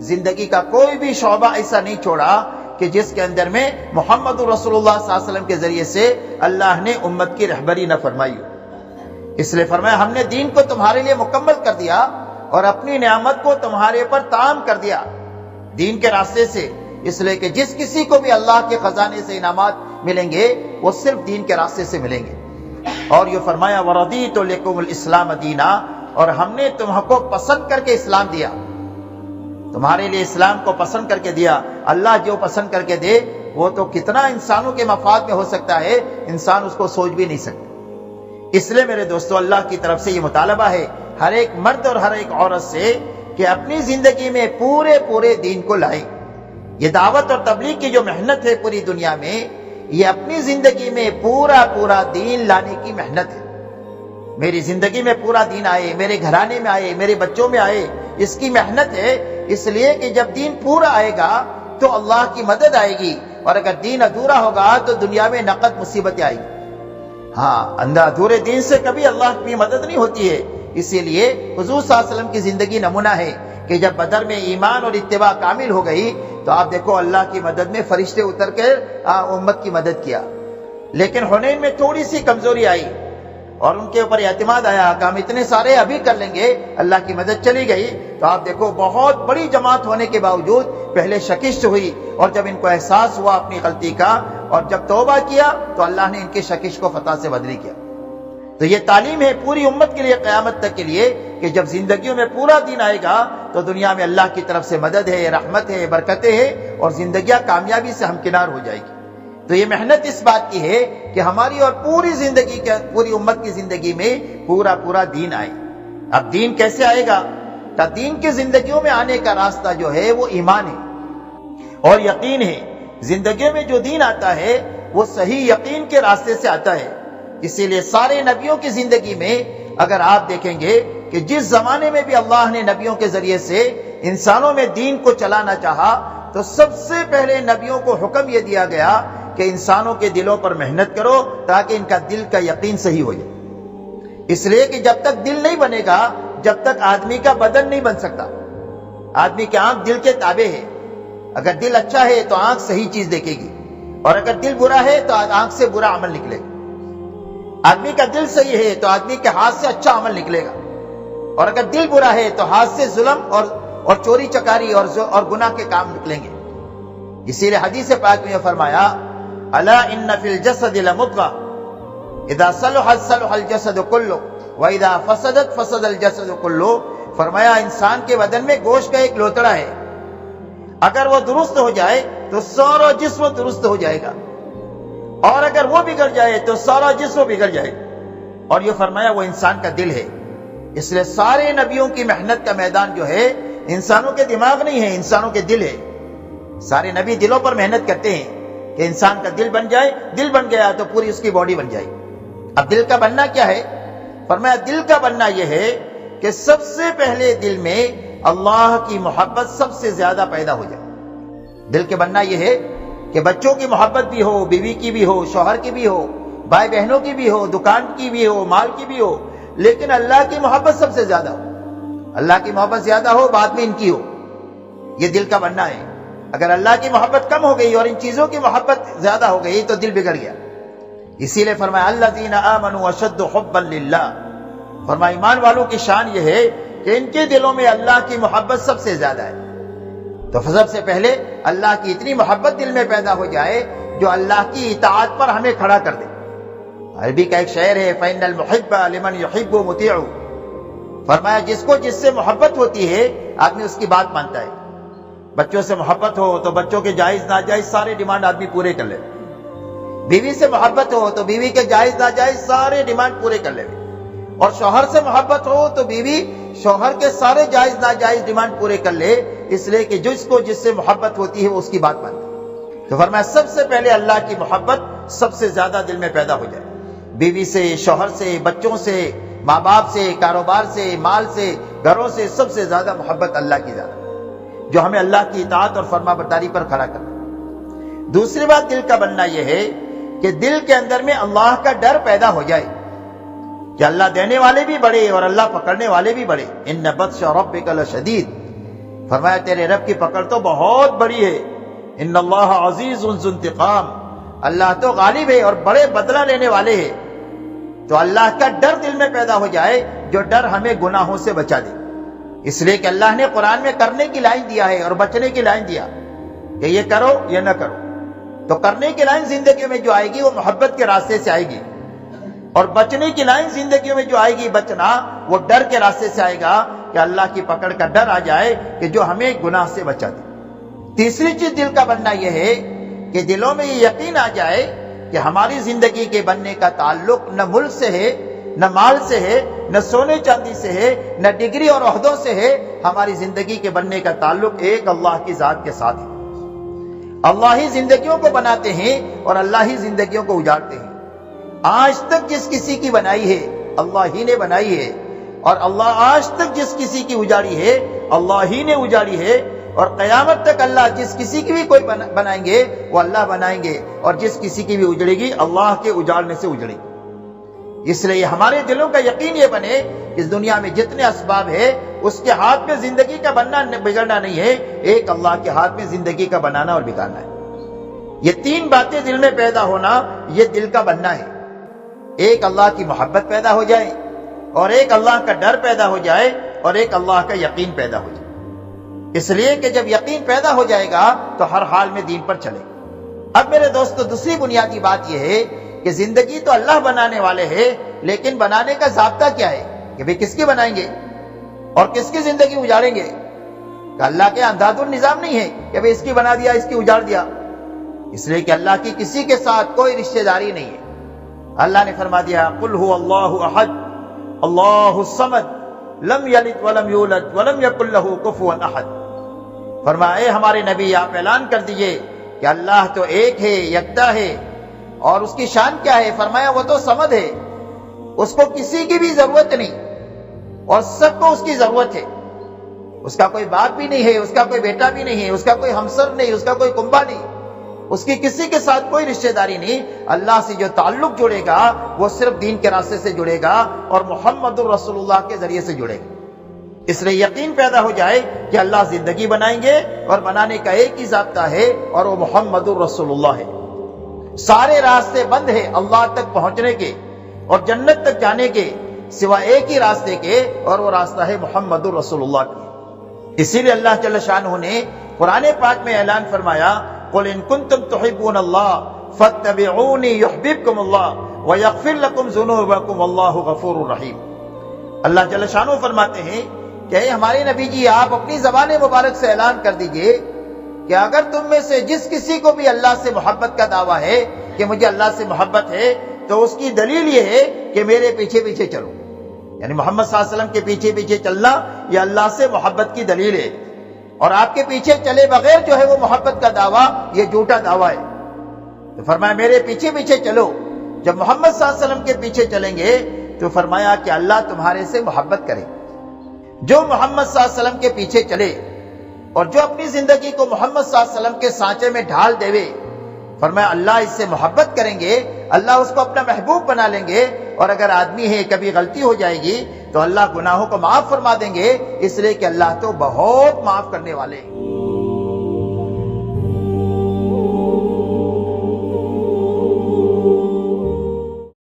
زندگی کا کوئی بھی شعبہ ایسا نہیں چھوڑا کہ جس کے اندر میں محمد رسول اللہ صلی اللہ علیہ وسلم کے ذریعے سے اللہ نے امت کی رہبری نہ فرمائی ہو۔ اس لیے فرمایا ہم نے دین کو تمہارے لیے مکمل کر دیا اور اپنی نعمت کو تمہارے پر تام کر دیا دین کے راستے سے، اس لیے کہ جس کسی کو بھی اللہ کے خزانے سے انعامات ملیں گے وہ صرف دین کے راستے سے ملیں گے۔ اور یہ فرمایا وَرَضِيتُ لَكُمُ الْإِسْلَامَ دِينًا، اور ہم نے تم کو پسند کر کے اسلام دیا، تمہارے لیے اسلام کو پسند کر کے دیا۔ اللہ جو پسند کر کے دے وہ تو کتنا انسانوں کے مفاد میں ہو سکتا ہے، انسان اس کو سوچ بھی نہیں سکتا۔ اس لیے میرے دوستو اللہ کی طرف سے یہ مطالبہ ہے ہر ایک مرد اور ہر ایک عورت سے کہ اپنی زندگی میں پورے دین کو لائیں۔ یہ دعوت اور تبلیغ کی جو محنت ہے پوری دنیا میں، یہ اپنی زندگی میں پورا دین لانے کی محنت ہے۔ میری زندگی میں پورا دین آئے، میرے گھرانے میں آئے، میرے بچوں میں آئے، اس کی محنت ہے۔ اس لیے کہ جب دین پورا آئے گا تو اللہ کی مدد آئے گی، اور اگر دین ادھورا ہوگا تو دنیا میں نقد مصیبتیں آئیں گی۔ ہاں، ادھورے دین سے کبھی اللہ کی مدد نہیں ہوتی ہے۔ اسی لیے حضور صلی اللہ علیہ وسلم کی زندگی نمونہ ہے کہ جب بدر میں ایمان اور اتباع کامل ہو گئی تو آپ دیکھو اللہ کی مدد میں فرشتے اتر کر امت کی مدد کیا۔ لیکن حنین میں تھوڑی سی کمزوری آئی اور ان کے اوپر اعتماد آیا کہ ہم اتنے سارے ابھی کر لیں گے، اللہ کی مدد چلی گئی تو آپ دیکھو بہت بڑی جماعت ہونے کے باوجود پہلے شکست ہوئی، اور جب ان کو احساس ہوا اپنی غلطی کا اور جب توبہ کیا تو اللہ نے ان کی شکست کو فتح سے بدلی کیا۔ تو یہ تعلیم ہے پوری امت کے لیے قیامت تک کے لیے کہ جب زندگیوں میں پورا دین آئے گا تو دنیا میں اللہ کی طرف سے مدد ہے، رحمت ہے، برکتیں ہیں، اور زندگیاں کامیابی سے ہمکنار ہو جائے گی۔ تو یہ محنت اس بات کی ہے کہ ہماری اور پوری امت کی زندگی میں پورا دین آئے۔ اب دین کیسے آئے گا؟ تو دین کی زندگیوں میں آنے کا راستہ جو ہے وہ ایمان ہے اور یقین ہے۔ زندگیوں میں جو دین آتا ہے وہ صحیح یقین کے راستے سے آتا ہے۔ اسی لیے سارے نبیوں کی زندگی میں اگر آپ دیکھیں گے کہ جس زمانے میں بھی اللہ نے نبیوں کے ذریعے سے انسانوں میں دین کو چلانا چاہا تو سب سے پہلے نبیوں کو حکم یہ دیا گیا کہ انسانوں کے دلوں پر محنت کرو تاکہ ان کا دل کا یقین صحیح ہو جائے۔ اس لیے کہ جب تک دل نہیں بنے گا جب تک آدمی کا بدن نہیں بن سکتا۔ آدمی کی آنکھ دل کے تابع ہے، اگر دل اچھا ہے تو آنکھ صحیح چیز دیکھے گی، اور اگر دل برا ہے تو آنکھ سے برا عمل نکلے گا۔ آدمی کا دل صحیح ہے تو آدمی کے ہاتھ سے اچھا عمل نکلے گا، اور اگر دل برا ہے تو ہاتھ سے ظلم اور چوری چکاری اور گناہ کے کام نکلیں گے۔ اسی لیے حدیث پاک میں فرمایا الا ان فی الجسد لمضغہ اذا صلحت صلح الجسد کلہ واذا فسدت فسد الجسد کلہ۔ فرمایا انسان کے بدن میں گوشت کا ایک لوتڑا ہے، اگر وہ درست ہو جائے تو سارا جسم درست ہو جائے گا، اور اگر وہ بگڑ جائے تو سارا جسم بگڑ جائے گا۔ اور یہ فرمایا وہ انسان کا دل ہے۔ اس لیے سارے نبیوں کی محنت کا میدان جو ہے انسانوں کے دماغ نہیں ہے، انسانوں کے دل ہے۔ سارے نبی دلوں پر محنت کرتے ہیں کہ انسان کا دل بن جائے، دل بن گیا تو پوری اس کی باڈی بن جائے۔ اب دل کا بننا کیا ہے؟ فرمایا دل کا بننا یہ ہے کہ سب سے پہلے دل میں اللہ کی محبت سب سے زیادہ پیدا ہو جائے۔ دل کے بننا یہ ہے کہ بچوں کی محبت بھی ہو، بیوی کی بھی ہو، شوہر کی بھی ہو، بھائی بہنوں کی بھی ہو، دکان کی بھی ہو، مال کی بھی ہو، لیکن اللہ کی محبت سب سے زیادہ ہو۔ اللہ کی محبت زیادہ ہو، بعد میں ان کی ہو۔ یہ دل کا بننا ہے۔ اگر اللہ کی محبت کم ہو گئی اور ان چیزوں کی محبت زیادہ ہو گئی تو دل بگڑ گیا۔ اسی لیے فرمایا الذین آمنوا اشد حبا للہ۔ فرمایا ایمان والوں کی شان یہ ہے کہ ان کے دلوں میں اللہ کی محبت سب سے زیادہ ہے۔ تو سب سے پہلے اللہ کی اتنی محبت دل میں پیدا ہو جائے جو اللہ کی اطاعت پر ہمیں کھڑا کر دے۔ عربی کا ایک شعر ہے فَإِنَّ الْمُحِبَّ لِمَنْ يُحِبُّ مُطِيعُ۔ فرمایا جس کو جس سے محبت ہوتی ہے آدمی اس کی بات مانتا ہے۔ بچوں سے محبت ہو تو بچوں کے جائز ناجائز سارے ڈیمانڈ آدمی پورے کر لے۔ بیوی سے محبت ہو تو بیوی کے جائز ناجائز سارے ڈیمانڈ پورے کر لے، اور شوہر سے محبت ہو تو بیوی شوہر کے سارے جائز ناجائز ڈیمانڈ پورے کر لے، اس لیے کہ جس کو جس سے محبت ہوتی ہے وہ اس کی بات مانتا ہے۔ تو فرمایا سب سے پہلے اللہ کی محبت سب سے زیادہ دل میں پیدا ہو جائے۔ بیوی سے، شوہر سے، بچوں سے، ماں باپ سے، کاروبار سے، مال سے، گھروں سے سب سے زیادہ محبت اللہ کی زیادہ، جو ہمیں اللہ کی اطاعت اور فرما برداری پر کھڑا کرنا۔ دوسری بات دل کا بننا یہ ہے کہ دل کے اندر میں اللہ کا ڈر پیدا ہو جائے کہ اللہ دینے والے بھی بڑے اور اللہ پکڑنے والے بھی بڑے۔ ان بطش ربک لشدید۔ فرمایا تیرے رب کی پکڑ تو بہت بڑی ہے، ان اللہ عزیز ذو انتقام، اللہ تو غالب ہے اور بڑے بدلہ لینے والے ہیں۔ تو اللہ کا ڈر دل میں پیدا ہو جائے، جو ڈر ہمیں گناہوں سے بچا دے۔ اس لیے کہ اللہ نے قرآن میں کرنے کی لائن دیا ہے اور بچنے کی لائن دیا کہ یہ کرو یہ نہ کرو۔ تو کرنے کی لائن زندگی میں جو آئے گی وہ محبت کے راستے سے آئے گی، اور بچنے کی لائن زندگی میں جو آئے گی بچنا وہ ڈر کے راستے سے آئے گا کہ اللہ کی پکڑ کا ڈر آ جائے کہ جو ہمیں گناہ سے بچا دے۔ تیسری چیز دل کا بننا یہ ہے کہ دلوں میں یہ یقین آ جائے کہ ہماری زندگی کے بننے کا تعلق نہ ملک سے ہے، نہ مال سے ہے، نہ سونے چاندی سے ہے، نہ ڈگری اور عہدوں سے ہے، ہماری زندگی کے بننے کا تعلق ایک اللہ کی ذات کے ساتھ ہے۔ اللہ ہی زندگیوں کو بناتے ہیں اور اللہ ہی زندگیوں کو اجاڑتے ہیں۔ آج تک جس کسی کی بنائی ہے اللہ ہی نے بنائی ہے، اور اللہ آج تک جس کسی کی اجاڑی ہے اللہ ہی نے اجاڑی ہے، اور قیامت تک اللہ جس کسی کی بھی کوئی بنائیں گے وہ اللہ بنائیں گے، اور جس کسی کی بھی اجڑے گی اللہ کے اجاڑنے سے اجڑے گی۔ اس لیے ہمارے دلوں کا یقین یہ بنے اس دنیا میں جتنے اسباب ہے اس کے ہاتھ میں زندگی کا بننا بگڑنا نہیں ہے، ایک اللہ کے ہاتھ میں زندگی کا بنانا اور بگاڑنا ہے۔ یہ تین باتیں دل میں پیدا ہونا یہ دل کا بننا ہے۔ ایک اللہ کی محبت پیدا ہو جائے، اور ایک اللہ کا ڈر پیدا ہو جائے، اور ایک اللہ کا یقین پیدا ہو جائے۔ اس لیے کہ جب یقین پیدا ہو جائے گا تو ہر حال میں دین پر چلے گا۔ اب میرے دوستو دوسری بنیادی بات یہ ہے کہ زندگی تو اللہ بنانے والے ہیں، لیکن بنانے کا ضابطہ کیا ہے کہ بھئی کس کی بنائیں گے اور کس کی زندگی اجاڑیں گے؟ کہ اللہ کے انداز النظام نہیں ہے کہ بھئی اس کی بنا دیا اس کی اجاڑ دیا۔ اس لیے کہ اللہ کی کسی کے ساتھ کوئی رشتہ داری نہیں ہے۔ اللہ نے فرما دیا قل هو اللہ احد اللہ الصمد لم یلد ولم یولد ولم یکن له کفوا احد۔ فرمائے ہمارے نبی آپ اعلان کر دیجئے کہ اللہ تو ایک ہے، یکتا ہے، اور اس کی شان کیا ہے؟ فرمایا وہ تو صمد ہے، اس کو کسی کی بھی ضرورت نہیں اور سب کو اس کی ضرورت ہے۔ اس کا کوئی باپ بھی نہیں ہے، اس کا کوئی بیٹا بھی نہیں ہے، اس کا کوئی ہمسر نہیں، اس کا کوئی کنبا نہیں، اس کی کسی کے ساتھ کوئی رشتہ داری نہیں۔ اللہ سے جو تعلق جڑے گا وہ صرف دین کے راستے سے جڑے گا اور محمد الرسول اللہ کے ذریعے سے جڑے گا۔ اس لیے یقین پیدا ہو جائے کہ اللہ زندگی بنائیں گے اور بنانے کا ایک ہی ضابطہ ہے اور وہ محمد الرسول اللہ ہے۔ سارے راستے بند ہیں اللہ تک پہنچنے کے اور جنت تک جانے کے سوا ایک ہی راستے کے، اور وہ راستہ ہے محمد الرسول اللہ کا۔ اسی لیے اللہ جل شانہ نے قرآن پاک میں اعلان فرمایا قل ان کنتم تحبون اللہ فاتبعونی یحببکم اللہ ویغفر لکم ذنوبکم واللہ غفور رحیم۔ اللہ جل شانہ فرماتے ہیں کہ اے ہمارے نبی جی آپ اپنی زبان مبارک سے اعلان کر دیجئے کہ اگر تم میں سے جس کسی کو بھی اللہ سے محبت کا دعویٰ ہے کہ مجھے اللہ سے محبت ہے تو اس کی دلیل یہ ہے کہ میرے پیچھے پیچھے چلو، یعنی محمد صلی اللہ علیہ وسلم کے پیچھے پیچھے چلنا یہ اللہ سے محبت کی دلیل ہے، اور آپ کے پیچھے چلے بغیر جو ہے وہ محبت کا دعویٰ یہ جھوٹا دعویٰ ہے۔ تو فرمایا میرے پیچھے پیچھے چلو۔ جب محمد صلی اللہ علیہ وسلم کے پیچھے چلیں گے تو فرمایا کہ اللہ تمہارے سے محبت کرے۔ جو محمد صلی اللہ علیہ وسلم کے پیچھے چلے اور جو اپنی زندگی کو محمد صلی اللہ علیہ وسلم کے سانچے میں ڈھال دے، فرمایا اللہ اس سے محبت کریں گے، اللہ اس کو اپنا محبوب بنا لیں گے، اور اگر آدمی ہے کبھی غلطی ہو جائے گی تو اللہ گناہوں کو معاف فرما دیں گے، اس لیے کہ اللہ تو بہت معاف کرنے والے ہیں۔